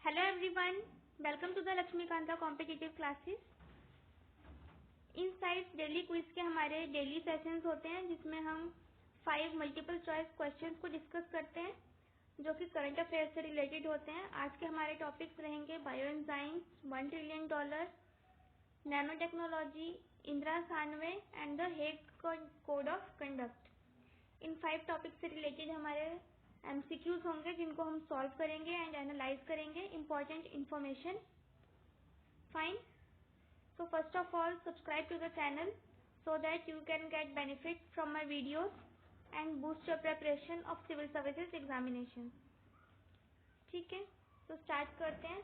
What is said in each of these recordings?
Hello everyone, welcome to the Laxmikanta competitive classes. Insights daily quiz के हमारे daily sessions होते हैं जिसमें हम 5 मल्टीपल चॉइस क्वेश्चंस को डिस्कस करते हैं जो कि करंट अफेयर से रिलेटेड होते हैं। आज के हमारे टॉपिक्स रहेंगे bio enzymes, $1 trillion, nanotechnology, Indra Sawhney and the Hague code of conduct. इन 5 टॉपिक से रिलेटेड हमारे MCQs होंगे जिनको हम सॉल्व करेंगे एंड एनालाइज करेंगे important information. Fine, so first of all subscribe to the channel so that you can get benefit from my videos and boost your preparation of civil services examination। ठीक है, तो start करते हैं।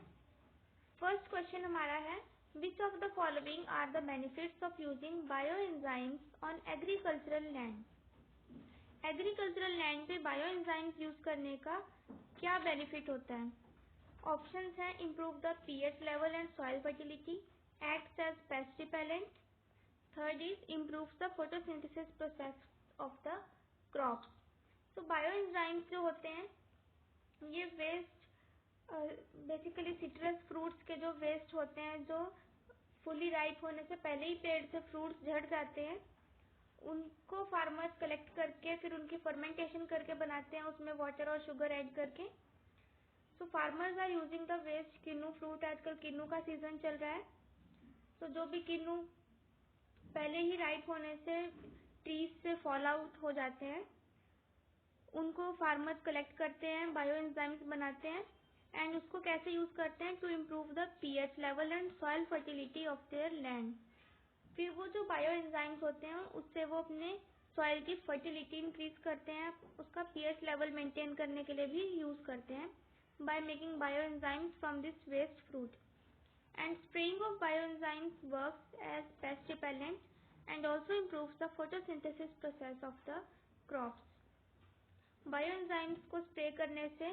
First question हमारा है, which of the following are the benefits of using bioenzymes on agricultural land? Agricultural land पे bio enzymes use करने का क्या बेनिफिट होता है? ऑप्शंस हैं, improve the pH level and soil fertility, acts as pest repellent, third is improve the photosynthesis process of the crops. तो bio enzymes जो होते हैं ये वेस्ट बेसिकली सिट्रस फ्रूट्स के जो वेस्ट होते हैं जो फुली राइप होने से पहले ही पेड़ से फ्रूट्स झड़ जाते हैं उनको फार्मर्स कलेक्ट करके फिर उनकी फर्मेंटेशन करके बनाते हैं उसमें वाटर और शुगर ऐड करके। So farmers are using the waste kinnow fruit. आजकल किन्नू का सीजन चल रहा है, तो जो भी किन्नू पहले ही राइप होने से ट्रीज से फॉल आउट हो जाते हैं उनको फार्मर्स कलेक्ट करते हैं, बायो एंजाइम्स बनाते हैं एंड उसको कैसे यूज करते हैं? To improve the pH level and soil fertility of their land. फिर वो जो बायो एंजाइम्स होते हैं उससे वो अपने सॉइल की फर्टिलिटी इंक्रीज करते हैं, उसका पीएच लेवल मेंटेन करने के लिए भी यूज करते हैं by making bio enzymes from this waste fruit. And spraying of bio enzymes works as pest repellent and also improves the photosynthesis process of the crops. Bio enzymes को spray करने से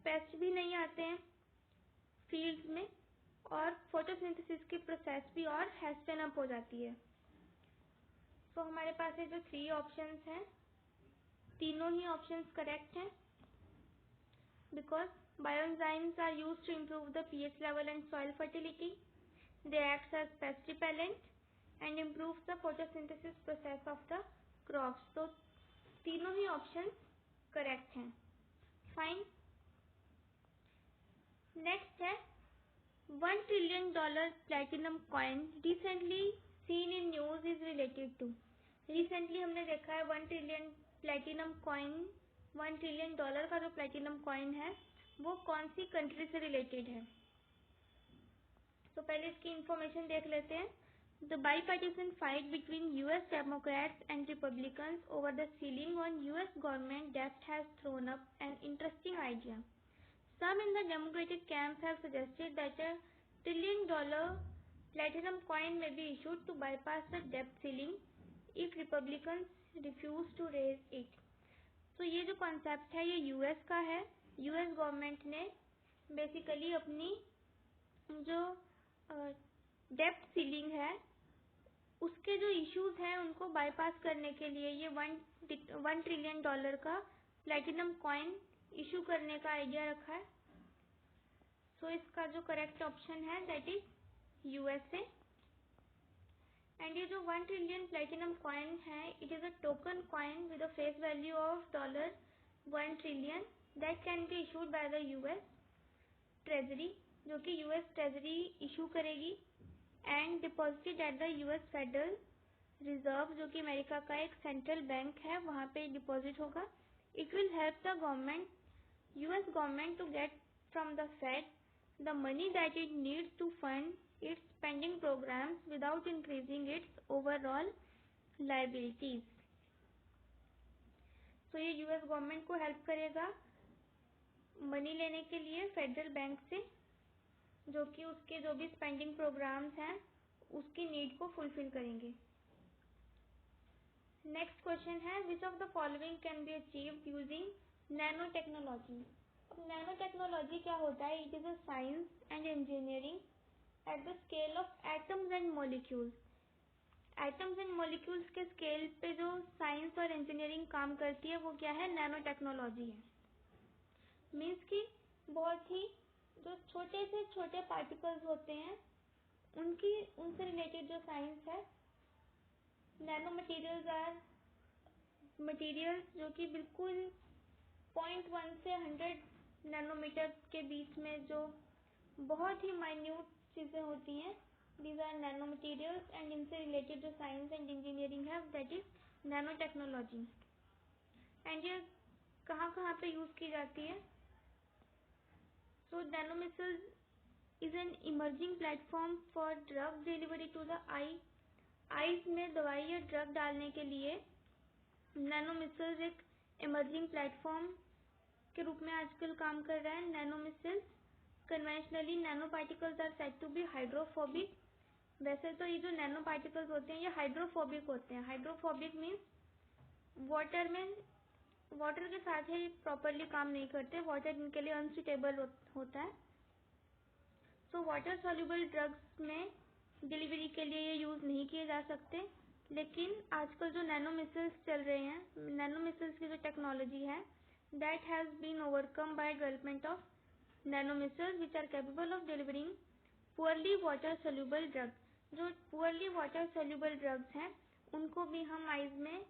paste भी नहीं आते हैं fields में और photosynthesis की प्रोसेस भी और हेस्टन अप हो जाती है। तो हमारे पास ये जो 3 ऑप्शंस हैं तीनों ही ऑप्शंस करेक्ट हैं because bioenzymes are used to improve the pH level and soil fertility, they act as pest repellent and improve the photosynthesis process of the crops. तो तीनों ही ऑप्शंस करेक्ट हैं। फाइन, नेक्स्ट है $1 trillion platinum coin recently seen in news is related to. Recently हमने देखा है 1 trillion platinum coin, $1 trillion का जो प्लेटिनम कॉइन है वो कौन सी कंट्री से रिलेटेड है? तो पहले इसकी इंफॉर्मेशन देख लेते हैं। The bipartisan fight between US Democrats and Republicans over the ceiling on US government डेब्ट has thrown up an interesting idea. Some in the Democratic camp have suggested that a $1 trillion platinum coin may be issued to bypass the debt ceiling if Republicans refuse to raise it। तो ये जो concept है ये US का है। US government ने basically अपनी जो डेब्ट सीलिंग है उसके जो इश्यूज हैं उनको बाईपास करने के लिए ये $1 ट्रिलियन का प्लेटिनम कॉइन इशू करने का आइडिया रखा है। सो इसका जो करेक्ट ऑप्शन है दैट इज यूएसए। एंड ये जो 1 ट्रिलियन प्लेटिनम कॉइन है it is a token coin with a face value of $1 trillion that can be issued by the US treasury, जो कि यूएस ट्रेजरी इशू करेगी and deposited at the US federal reserve, जो कि America का एक central bank है, वहां पे डिपॉजिट होगा। It will help the government US government to get from the Fed the money that it needs to fund its spending programs without increasing its overall liabilities। तो ये US government को help करेगा money लेने के लिए federal bank से, जो कि उसके जो भी स्पेंडिंग प्रोग्राम्स हैं उसकी नीड को फुलफिल करेंगे। नेक्स्ट क्वेश्चन है, which of the following can be achieved using nano technology. Nano technology क्या होता है? It is a science and engineering at the scale of atoms and molecules. Atoms and molecules के scale पे जो science और engineering काम करती है वो क्या है? नैनो टेक्नोलॉजी है। मीन्स कि बहुत ही जो छोटे से छोटे पार्टिकल्स होते हैं उनसे रिलेटेड जो साइंस है। नैनो मटेरियल्स आर मटेरियल्स जो कि बिल्कुल 0.1 से 100 नैनोमीटर के बीच में जो बहुत ही माइन्यूट चीज़ें होती हैं, these are nano materials. And इनसे रिलेटेड जो साइंस एंड इंजीनियरिंग है that is nano technology. And ये कहाँ कहाँ पे यूज़ की जाती है? So nano missiles is an emerging platform for drug delivery to the eyes में दवाई या ड्रग डालने के लिए नैनो मिसाइल्स एक इमर्जिंग प्लेटफॉर्म के रूप में आजकल काम कर रहा है। Nano missiles conventionally nano particles are said to be hydrophobic. वैसे तो ये जो नैनो पार्टिकल्स होते हैं ये हाइड्रोफोबिक होते हैं। हाइड्रोफोबिक मीन्स वाटर के साथ ही प्रॉपरली काम नहीं करते, वाटर इनके लिए अनसुटेबल होता है। सो वाटर सॉल्युबल ड्रग्स में डिलीवरी के लिए ये यूज़ नहीं किए जा सकते। लेकिन आजकल जो नैनो मिसाइल्स चल रहे हैं, नैनो मिसाइल्स की जो टेक्नोलॉजी है that has been overcome by development of nano missiles which are capable of delivering poorly water soluble drugs. जो पुअरली वाटर सोल्यूबल ड्रग्स हैं उनको भी हम आइज में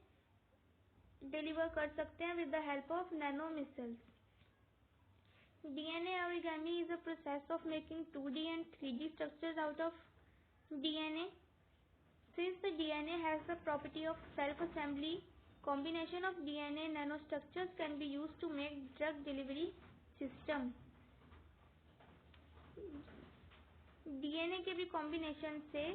डिलीवर कर सकते हैं with the help of nano missiles. DNA origami is a process of making 2D and 3D structures out of DNA. Since the DNA has the property of self-assembly, combination of DNA nanostructures can be used to make drug delivery system. DNA के भी combination से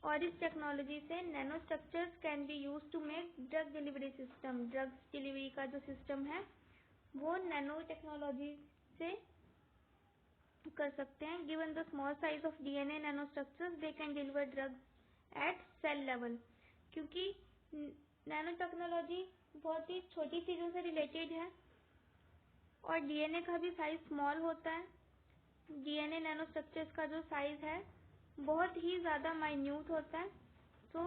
और इस technology से nano structures can be use to make drug delivery system. Drugs delivery का जो system है वो नैनो टेक्नोलॉजी से कर सकते हैं। Given the small size of DNA nano structures they can deliver drugs at cell level. क्योंकि नैनो टेक्नोलॉजी बहुत ही छोटी चीज़ों से रिलेटेड है और DNA का भी साइज स्मॉल होता है। DNA नैनो स्ट्रक्चर्स का जो साइज है बहुत ही ज़्यादा माइन्यूट होता है। तो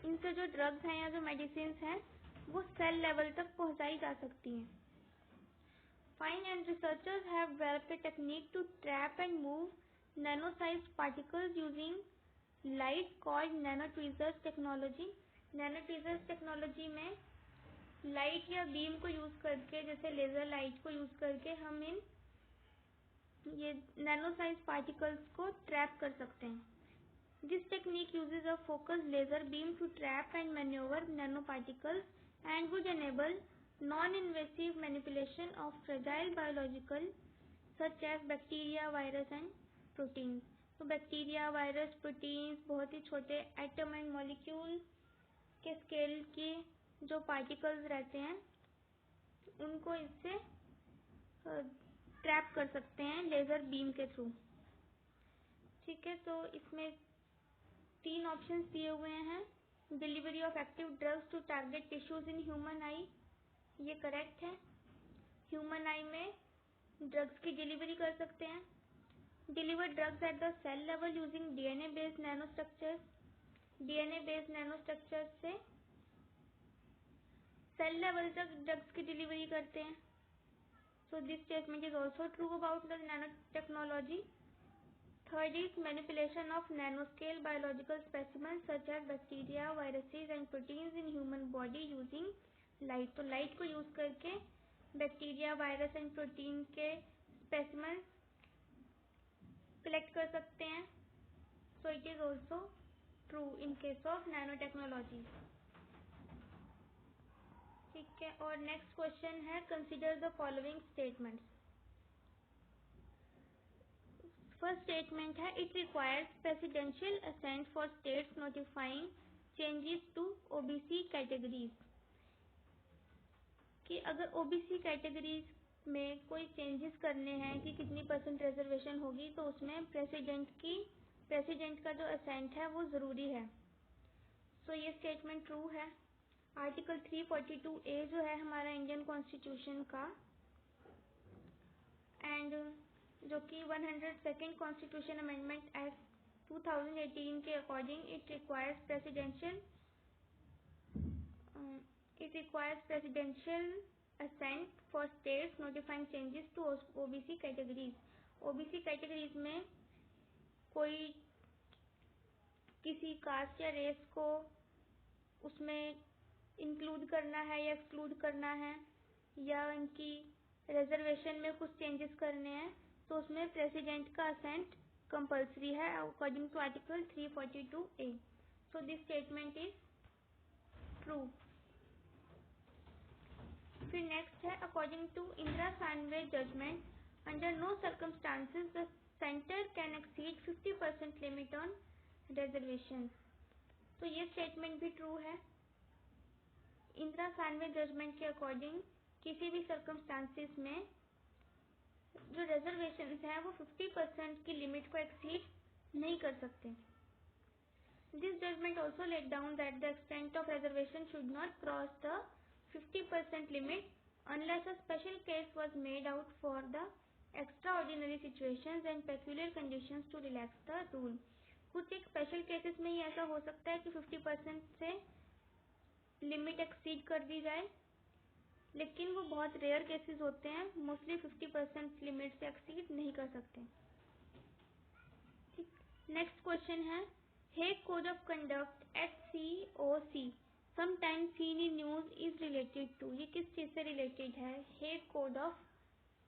इनसे जो ड्रग्स हैं या जो मेडिसिन हैं वो सेल लेवल तक पहुंचाई जा सकती हैं। Fine and researchers have developed a technique to trap and move nano-sized particles using light called nanotweezers technology. Nanotweezers technology में लाइट या बीम को यूज करके, जैसे लेजर लाइट को यूज करके हम ये नैनो साइज पार्टिकल्स को ट्रैप कर सकते हैं। This technique uses a focus laser beam to trap and maneuver nano particles and would enable non-invasive manipulation of fragile biological such as bacteria, virus and proteins. तो bacteria, virus, proteins, बहुत ही छोटे atom and molecule के scale के जो particles रहते हैं उनको इससे ट्रैप कर सकते हैं लेजर बीम के थ्रू। ठीक है, तो इसमें 3 ऑप्शंस दिए हुए हैं। Delivery of active drugs to target tissues in human eye, ये करेक्ट है। ह्यूमन आई में ड्रग्स की डिलीवरी कर सकते हैं। Deliver drugs at the cell level using DNA based nano structures. DNA based nano structures से सेल लेवल तक drugs की डिलीवरी करते हैं। So this statement is also true about the nano technology. Third is manipulation of nanoscale biological specimens such as bacteria, viruses and proteins in human body using light. तो light को use करके bacteria, virus and protein के specimens collect कर सकते हैं। So it is also true in case of nano technology. ठीक है, और नेक्स्ट क्वेश्चन है consider the following statements. First statement है it requires presidential assent for states notifying changes to OBC categories. कि अगर ओबीसी कैटेगरीज में कोई changes करने हैं कि कितनी % रिजर्वेशन होगी तो उसमें प्रेसिडेंट का जो असेंट है वो ज़रूरी है। सो ये स्टेटमेंट ट्रू है। आर्टिकल 342A जो है हमारा इंडियन कॉन्स्टिट्यूशन का एंड जो कि 102nd कॉन्स्टिट्यूशन अमेंडमेंट एक्ट 2018 के according it requires presidential assent for states notifying changes to OBC categories. OBC categories में कोई किसी कास्ट या रेस को उसमें इंक्लूड करना है या एक्सक्लूड करना है या उनकी रिजर्वेशन में कुछ चेंजेस करने हैं तो उसमें प्रेसिडेंट का असेंट कंपल्सरी है according to article 342A. So this statement is true. फिर नेक्स्ट है according to Indira Sawhney judgement under no circumstances the centre can exceed 50% limit on reservation. तो ये स्टेटमेंट भी ट्रू है. इंदिरा सानवे जजमेंट के अकॉर्डिंग किसी भी सर्कमस्टांसेस में जो रिजर्वेशन हैं वो 50% की लिमिट को एक्सीड नहीं कर सकते. This judgement also laid down that the extent of reservation should not cross the 50% limit unless a special case was made out for the extraordinary situations and peculiar conditions to relax the rule. कुछ एक special cases में ही ऐसा हो सकता है कि 50% से limit exceed कर दी जाए, लेकिन वो बहुत रेयर केसेस होते हैं. मोस्टली 50% लिमिट से एक्सीड नहीं कर सकते. नेक्स्ट क्वेश्चन है Hague code of conduct HCOC sometimes seen in news is related to. ये किस चीज से रिलेटेड है? Hague code of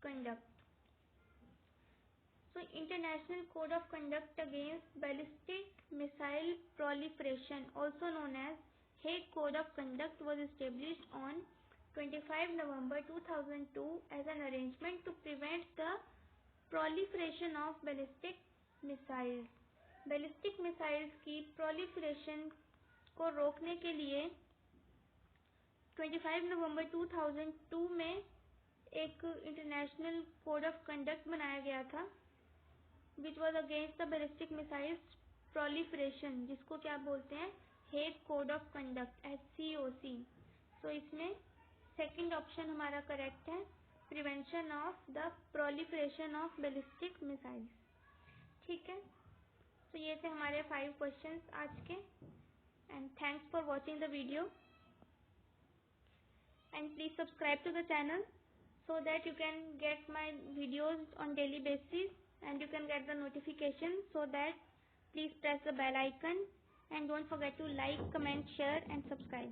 conduct. So International Code of Conduct Against Ballistic Missile Proliferation, also known as Hague Code of Conduct, was established on 25 November 2002 as an arrangement to prevent the proliferation of ballistic missiles. Ballistic missiles की proliferation को रोकने के लिए 25 नवंबर 2002 में एक international code of conduct बनाया गया था which was against the ballistic missiles proliferation, जिसको क्या बोलते हैं? Hague code of conduct HCOC. सो इसमें सेकंड ऑप्शन हमारा करेक्ट है, prevention of the proliferation of ballistic missiles. ठीक है, तो ये थे हमारे 5 क्वेश्चंस आज के. And thanks for watching the video, and please subscribe to the channel so that you can get my videos on daily basis and you can get the notification. So that please press the bell icon and don't forget to like, comment, share and subscribe.